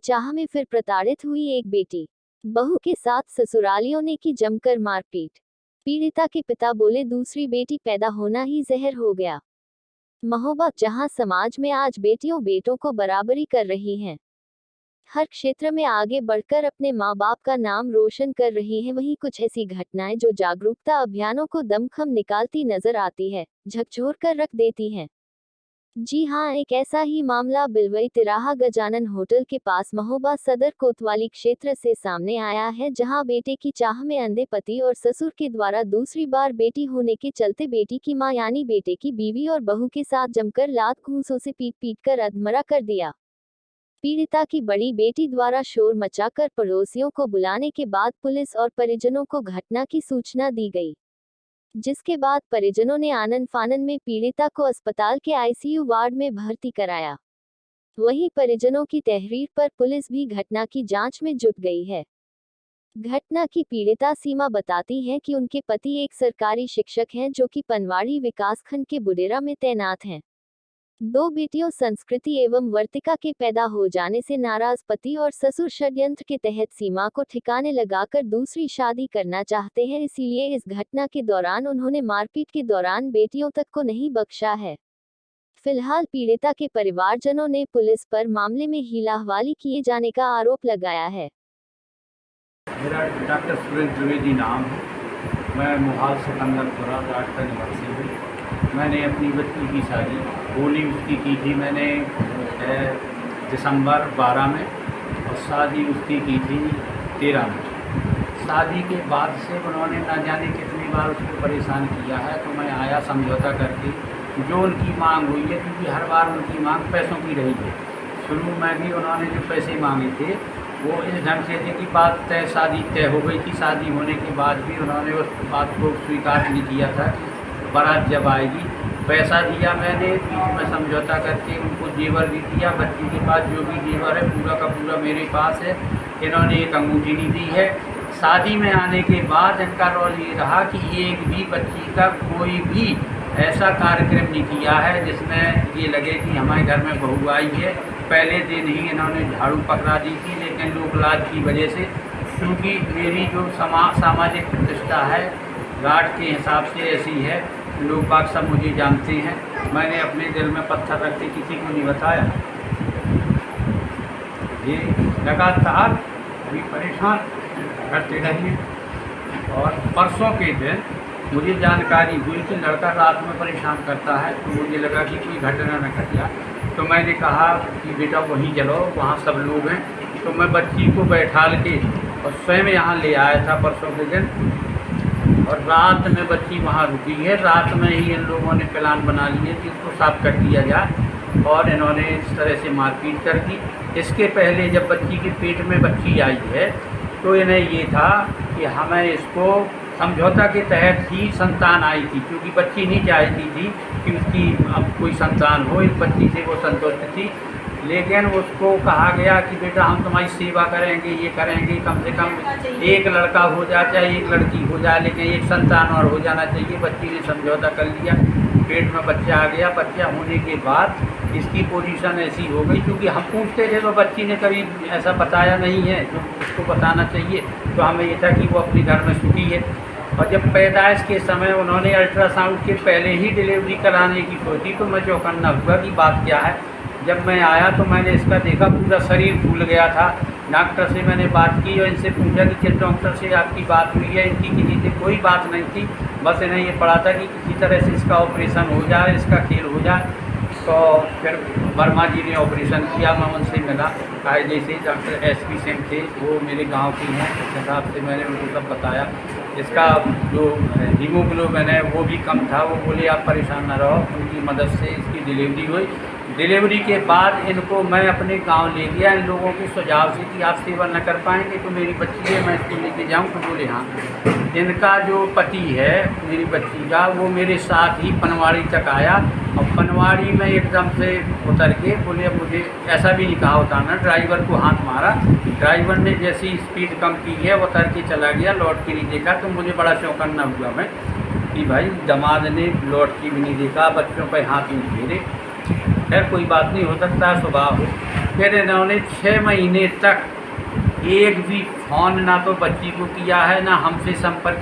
चाह में फिर प्रताड़ित हुई एक बेटी। बहू के साथ ससुरालियों ने की जमकर मारपीट। पीड़िता के पिता बोले दूसरी बेटी पैदा होना ही जहर हो गया। महोबा, जहां समाज में आज बेटियों बेटों को बराबरी कर रही हैं, हर क्षेत्र में आगे बढ़कर अपने माँ बाप का नाम रोशन कर रही हैं, वहीं कुछ ऐसी घटनाएं जो जागरूकता अभियानों को दमखम निकालती नजर आती है, झकझोर कर रख देती हैं। जी हां, एक ऐसा ही मामला बिलवई तिराहा गजानन होटल के पास महोबा सदर कोतवाली क्षेत्र से सामने आया है, जहां बेटे की चाह में अंधे पति और ससुर के द्वारा दूसरी बार बेटी होने के चलते बेटी की मां यानी बेटे की बीवी और बहू के साथ जमकर लात घूंसों से पीट पीट कर अधमरा कर दिया। पीड़िता की बड़ी बेटी द्वारा शोर मचाकर पड़ोसियों को बुलाने के बाद पुलिस और परिजनों को घटना की सूचना दी गई, जिसके बाद परिजनों ने आनन फानन में पीड़िता को अस्पताल के आईसीयू वार्ड में भर्ती कराया। वहीं परिजनों की तहरीर पर पुलिस भी घटना की जांच में जुट गई है। घटना की पीड़िता सीमा बताती है कि उनके पति एक सरकारी शिक्षक हैं जो कि पनवाड़ी विकासखंड के बुडेरा में तैनात हैं। दो बेटियों संस्कृति एवं वर्तिका के पैदा हो जाने से नाराज पति और ससुर षड्यंत्र के तहत सीमा को ठिकाने लगाकर दूसरी शादी करना चाहते हैं, इसीलिए इस घटना के दौरान उन्होंने मारपीट के दौरान बेटियों तक को नहीं बख्शा है। फिलहाल पीड़िता के परिवारजनों ने पुलिस पर मामले में हीलाहवाली किए जाने का आरोप लगाया है। मेरा डॉक्टर सुरेश द्विवेदी नाम है। मैं मोहाल सिकंदरपुरा राज का निवासी हूँ। मैंने अपनी बच्ची की शादी होली उसकी की थी मैंने दिसंबर 12 में, और शादी उसकी की थी 13 में। शादी के बाद से उन्होंने ना जाने कितनी बार उसको परेशान किया है, तो मैं आया समझौता करके। जो उनकी मांग हुई है, क्योंकि हर बार उनकी मांग पैसों की रही है। शुरू में भी उन्होंने जो पैसे मांगे थे वो इस ढंग से थे कि बात तय शादी तय हो गई थी। शादी होने के बाद भी उन्होंने उस बात को स्वीकार नहीं किया था कि बारात जब आएगी। पैसा दिया मैंने, बीच में समझौता करके उनको जेवर भी दिया। बच्ची के पास जो भी जेवर है पूरा का पूरा मेरे पास है। इन्होंने एक अंगूठी नहीं दी है। शादी में आने के बाद इनका रोल ये रहा कि एक भी बच्ची का कोई भी ऐसा कार्यक्रम नहीं किया है जिसमें ये लगे कि हमारे घर में बहू आई है। पहले दिन ही इन्होंने झाड़ू पकड़ा दी थी, लेकिन लोकलाज की वजह से, क्योंकि मेरी जो सामाजिक प्रतिष्ठा है घाट के हिसाब से ऐसी है, लोग बाग सब मुझे जानते हैं। मैंने अपने दिल में पत्थर रख के किसी को नहीं बताया। ये लगातार अभी परेशान करते रहिए। और परसों के दिन मुझे जानकारी हुई कि लड़का रात में परेशान करता है, तो मुझे लगा कि कोई घटना न घट जाए। तो मैंने कहा कि बेटा वहीं चलो, वहाँ सब लोग हैं। तो मैं बच्ची को बैठाल के और स्वयं यहाँ ले आया था परसों के दिन, और रात में बच्ची वहाँ रुकी है। रात में ही इन लोगों ने प्लान बना लिए कि इसको साफ कर दिया जाए, और इन्होंने इस तरह से मारपीट कर दी। इसके पहले जब बच्ची के पेट में बच्ची आई है, तो इन्हें ये था कि हमें इसको समझौता के तहत ही संतान आई थी, क्योंकि बच्ची नहीं चाहती थी कि उसकी अब कोई संतान हो। इस बच्ची से वो संतुष्ट थी, लेकिन उसको कहा गया कि बेटा हम तुम्हारी सेवा करेंगे, ये करेंगे, कम से कम एक लड़का हो जाए चाहे एक लड़की हो जाए, लेकिन एक संतान और हो जाना चाहिए। बच्ची ने समझौता कर लिया, पेट में बच्चा आ गया। बच्चा होने के बाद इसकी पोजीशन ऐसी हो गई, क्योंकि हम पूछते थे तो बच्ची ने कभी ऐसा बताया नहीं है जो उसको बताना चाहिए। तो हमें ये था कि वो अपने घर में सुखी है। और जब पैदाइश के समय उन्होंने अल्ट्रासाउंड के पहले ही डिलीवरी कराने की सोची, तो मैं चौकन्ना हुआ कि बात क्या है। जब मैं आया तो मैंने इसका देखा, पूरा शरीर फूल गया था। डॉक्टर से मैंने बात की और इनसे पूछा कि किस डॉक्टर से आपकी बात हुई है। इनकी किसी से कोई बात नहीं थी, बस इन्हें ये पड़ा था कि किसी तरह से इसका ऑपरेशन हो जाए, इसका खेल हो जाए। तो फिर वर्मा जी ने ऑपरेशन किया। मैं उनसे मिला, कायदे से डॉक्टर SP सिंह थे, वो मेरे गांव की हैं। उस हिसाब से मैंने उनको सब बताया। इसका जो हीमोग्लोबिन है वो भी कम था। वो बोले आप परेशान न रहो, उनकी मदद से इसकी डिलीवरी हुई। डिलीवरी के बाद इनको मैं अपने गांव ले गया, इन लोगों के सुझाव से कि आप सेवा न कर पाएंगे तो मेरी बच्ची है, मैं इसको लेके जाऊँ। तो बोले हाँ। इनका जो पति है मेरी बच्ची का, वो मेरे साथ ही पनवाड़ी तक आया, और पनवाड़ी में एकदम से उतर के बोले, मुझे ऐसा भी नहीं कहा उतारना, ड्राइवर को हाथ मारा। ड्राइवर ने जैसी स्पीड कम की है उतर के चला गया, लौट के नहीं देखा। तो मुझे बड़ा चौकन्ना हुआ मैं कि भाई दामाद ने लौट के भी नहीं देखा, बच्चों पर हाथ नहीं फेरे। खैर कोई बात नहीं, हो सकता है स्वभाव हो। फिर इन्होंने 6 महीने तक एक भी फ़ोन ना तो बच्ची को किया है, ना हमसे संपर्क